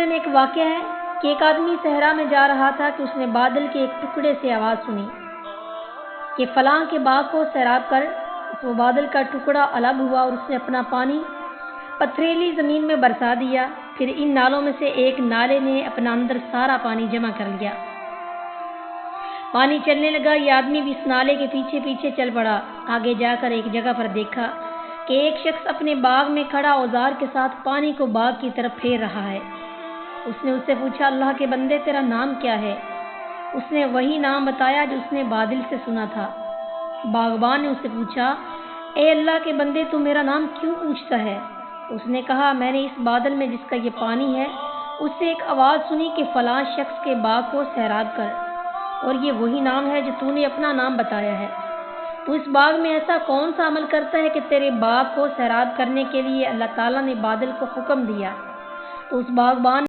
میں ایک واقعہ ہے کہ ایک آدمی صحرا میں جا رہا تھا کہ اس نے بادل کے ایک ٹکڑے سے آواز سنی کہ فلاں کے باغ کو سیراب کر۔ وہ بادل کا ٹکڑا الگ ہوا اور اس نے اپنا پانی پتھریلی زمین میں برسا دیا۔ پھر ان نالوں میں سے ایک نالے نے اپنا اندر سارا پانی جمع کر لیا۔ پانی چلنے لگا، یہ آدمی بھی اس نالے کے پیچھے پیچھے چل پڑا۔ آگے جا کر ایک جگہ پر دیکھا کہ ایک شخص اپنے باغ میں کھڑا اوزار کے ساتھ پانی کو باغ کی طرف پھیر رہا ہے۔ اس نے اس سے پوچھا، اللہ کے بندے تیرا نام کیا ہے؟ اس نے وہی نام بتایا جو اس نے بادل سے سنا تھا۔ باغبان نے اس سے پوچھا، اے اللہ کے بندے تو میرا نام کیوں پوچھتا ہے؟ اس نے کہا، میں نے اس بادل میں جس کا یہ پانی ہے اس سے ایک آواز سنی کہ فلاں شخص کے باغ کو سیراب کر، اور یہ وہی نام ہے جو تو نے اپنا نام بتایا ہے۔ تو اس باغ میں ایسا کون سا عمل کرتا ہے کہ تیرے باغ کو سیراب کرنے کے لیے اللہ تعالیٰ نے بادل کو حکم دیا؟ تو اس باغبان